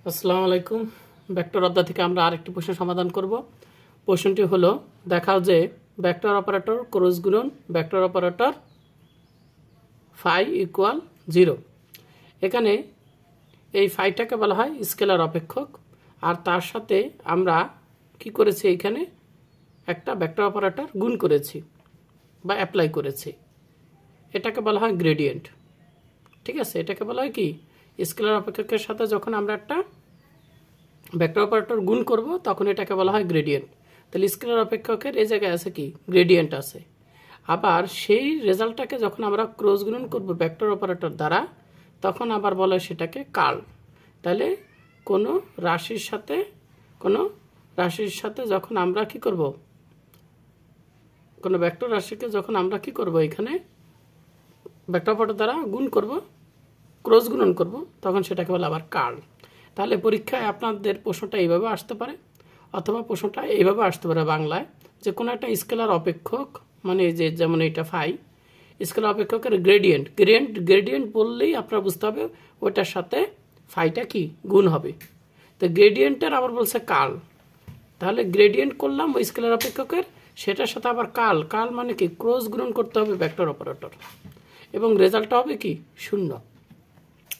আসসালামু আলাইকুম। ভেক্টর অধ্যায় থেকে আমরা আরেকটি প্রশ্নের সমাধান করব। প্রশ্নটি হলো, দেখাও যে ভেক্টর অপারেটর ক্রস গুণন ভেক্টর অপারেটর ফাই ইকুয়াল 0। এখানে এই ফাইটাকে বলা হয় স্কেলার অপেক্ষক, আর তার সাথে আমরা কি করেছি, এখানে একটা ভেক্টর অপারেটর গুণ করেছি বা অ্যাপ্লাই করেছি। এটাকে বলা হয় গ্রেডিয়েন্ট। ঠিক আছে, এটাকে বলা হয় কি, স্কেলার অপেক্ষকের সাথে যখন আমরা একটা ভেক্টর অপারেটর গুণ করব তখন এটাকে বলা হয় গ্রেডিয়েন্ট। তাহলে স্কেলার অপেক্ষকের এই জায়গায় আছে কি, গ্রেডিয়েন্ট আছে। আবার সেই রেজাল্টটাকে যখন আমরা ক্রস গুণন করব ভেক্টর অপারেটর দ্বারা, তখন আবার বলে সেটাকে কার্ল। তাহলে কোনো রাশির সাথে যখন আমরা কি করব, কোনো ভেক্টর রাশিকে যখন আমরা কি করব, এখানে ভেক্টর অপারেটর দ্বারা গুণ করব, ক্রস গুণন করব, তখন সেটাকে বলে আবার কার্ল। তাহলে পরীক্ষায় আপনাদের প্রশ্নটা এইভাবে আসতে পারে, অথবা প্রশ্নটা এইভাবে আসতে পারে বাংলায়, যে কোনো একটা স্কেলার অপেক্ষক, মানে যে যেমন এটা ফাই, স্কেলার অপেক্ষকের গ্রেডিয়েন্ট বললেই আপনারা বুঝতে হবে ওটার সাথে ফাইটা কি গুণ হবে। তো গ্রেডিয়েন্টের আবার বলছে কার্ল। তাহলে গ্রেডিয়েন্ট করলাম ওই স্কেলার অপেক্ষকের, সেটার সাথে আবার কার্ল মানে কি, ক্রস গুণন করতে হবে ভেক্টর অপারেটর, এবং রেজাল্টটা হবে কি 0।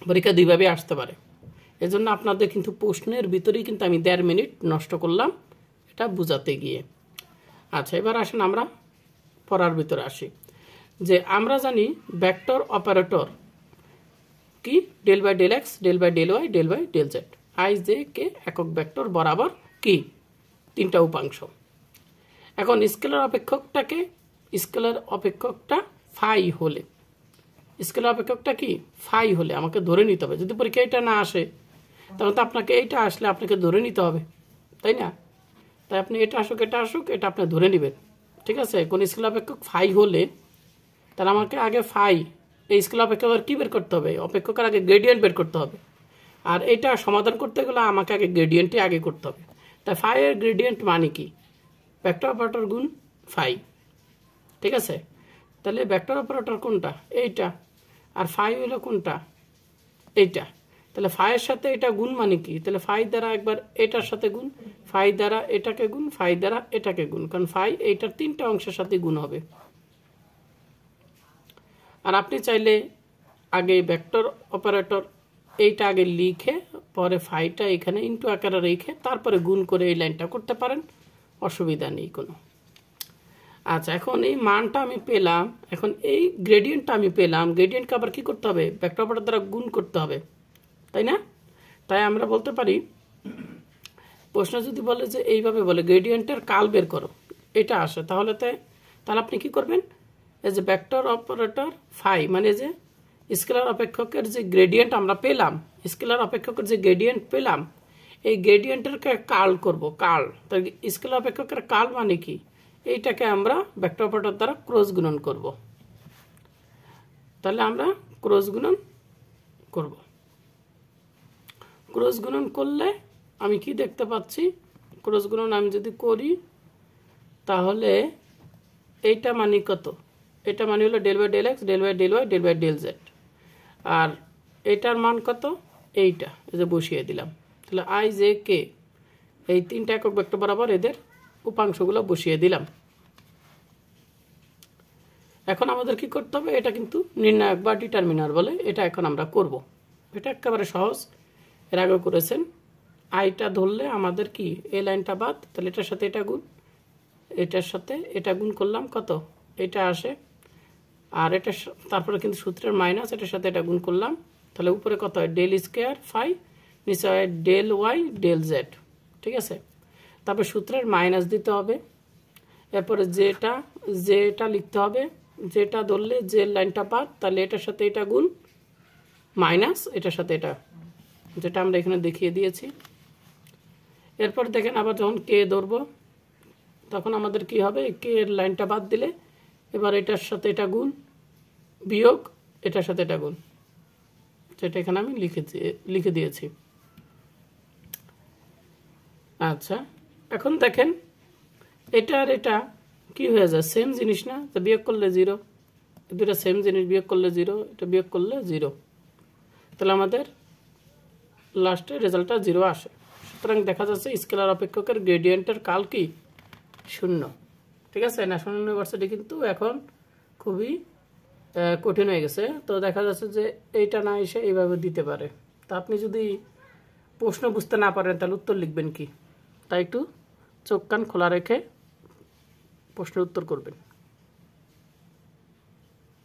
পরীক্ষা দুইভাবে আসতে পারে। এজন্য আপনাদের কিন্তু প্রশ্নের ভিতরেই কিন্তু আমি 1.5 মিনিট নষ্ট করলাম এটা বুঝাতে গিয়ে। আচ্ছা, এবার আসেন আমরা পড়ার ভিতরে আসি। যে আমরা জানি ভেক্টর অপারেটর কি, del by del x, del by del y, del by del z. I j k একক ভেক্টর বরাবর কি 3টা উপাংশ। এখন স্কেলার অপেক্ষকটা ফাই হলে, স্কেলার অপেক্ষকটা কি ফাই হলে আমাকে ধরে নিতে হবে। যদি পরীক্ষা এটা না আসে, তখন তো আপনাকে এইটা আসলে আপনাকে ধরে নিতে হবে, তাই না? তাই আপনি এটা আসুক এটা আপনি ধরে নেবেন। ঠিক আছে, কোন স্কেলার অপেক্ষক ফাই হলে, তাহলে আমাকে আগে ফাই, এই স্কেলার অপেক্ষকের কি বের করতে হবে, অপেক্ষকের আগে গ্রেডিয়েন্ট বের করতে হবে। আর এটা সমাধান করতে গেলে আমাকে আগে গ্রেডিয়েন্টই আগে করতে হবে। তাই ফাই এর গ্রেডিয়েন্ট মানে কি, ভেক্টর অপারেটর গুণ ফাই। ঠিক আছে, তাহলে ভেক্টর অপারেটর কোনটা, এইটা, আর ফাই হলো কোনটা, এইটা। তাহলে ফাইয়ের সাথে এটা গুণ মানে কি, তাহলে ফাই দ্বারা একবার এটার সাথে গুণ, ফাই দ্বারা এটাকে গুণ, ফাই দ্বারা এটাকে গুণ, কারণ ফাই এইটার 3টা অংশের সাথে গুণ হবে। আর আপনি চাইলে আগে ভেক্টর অপারেটর এইটা আগে লিখে পরে ফাইটা এখানে ইনটু আকারে রেখে তারপরে গুণ করে এই লাইনটা করতে পারেন, অসুবিধা নেই কোনো। আচ্ছা, এখন এই মানটা আমি পেলাম, এখন এই গ্রেডিয়েন্টটা আমি পেলাম, গ্রেডিয়েন্টকে আবার কি করতে হবে, ভেক্টর অপারেটর দ্বারা গুণ করতে হবে, তাই না? তাই আমরা বলতে পারি, প্রশ্ন যদি বলে যে এইভাবে বলে গ্রেডিয়েন্টের কার্ল বের করো, এটা আসে, তাহলে আপনি কি করবেন, এই যে ভেক্টর অপারেটর ফাই মানে যে স্কেলার অপেক্ষকের যে গ্রেডিয়েন্ট আমরা পেলাম, স্কেলার অপেক্ষকের যে গ্রেডিয়েন্ট পেলাম, এই গ্রেডিয়েন্টের কার্ল করব, কার্ল। তাই স্কেলার অপেক্ষকের কার্ল মানে কি, এইটাকে আমরা ভেক্টর অপারেটর দ্বারা ক্রস গুণন করব। তাহলে আমরা ক্রস গুণন করব। ক্রস গুণন করলে আমি কি দেখতে পাচ্ছি, ক্রস গুণন আমি যদি করি তাহলে এইটা মানে কত, এটা মানে হলো del by del x, del by del y, del by del z. আর এটার মান কত, এইটা, এই যে বসিয়ে দিলাম। তাহলে আই জে কে, এই 3টা একক ভেক্টর বরাবর এদের উপাংশগুলো বসিয়ে দিলাম। এখন আমাদের কি করতে হবে, এটা কিন্তু নির্ণায়ক বা ডিটারমিনার বলে, এটা এখন আমরা করব। এটা একেবারে সহজ, এর আগে করেছেন। আইটা ধরলে আমাদের কি, এই লাইনটা বাদ, তাহলে এটার সাথে এটা গুণ, এটার সাথে এটা গুণ করলাম, কত, এটা আসে। আর এটা তারপরে কিন্তু সূত্রের মাইনাস, এটার সাথে এটা গুণ করলাম, তাহলে উপরে কত হয়, ডেল স্কোয়ার ফাই, নিচে হয় ডেল ওয়াই ডেল জেড। ঠিক আছে, তারপর সূত্রের মাইনাস দিতে হবে। এরপরে যেটা লিখতে হবে, যেটা ধরলে যে লাইনটা বাদ, তাহলে এটার সাথে এটা গুণ, মাইনাস এটার সাথে এটা, যেটা আমরা এখানে দেখিয়ে দিয়েছি। এরপর দেখেন আবার যখন কে ধরবো, তখন আমাদের কি হবে, কে এর লাইনটা বাদ দিলে এবার এটার সাথে এটা গুণ, বিয়োগ এটার সাথে এটা গুণ, যেটা এখানে আমি লিখে দিয়েছি। আচ্ছা, এখন দেখেন এটা আর এটা কি হয়ে যায়, সেম জিনিস না? তো বিয়োগ করলে 0, দুটা সেম জিনিস, বিয়োগ করলে 0, এটা বিয়োগ করলে 0। তাহলে আমাদের লাস্টে রেজাল্টটা 0 আসে। সুতরাং দেখা যাচ্ছে স্কেলার অপেক্ষকের গ্রেডিয়েন্টের কাল কি 0। ঠিক আছে, ন্যাশনাল ইউনিভার্সিটি কিন্তু এখন খুবই কঠিন হয়ে গেছে। তো দেখা যাচ্ছে যে এইটা না এসে এইভাবে দিতে পারে। তা আপনি যদি প্রশ্ন বুঝতে না পারেন তাহলে উত্তর লিখবেন কি? তাই একটু চোখ কান খোলা রেখে প্রশ্নের উত্তর করবেন।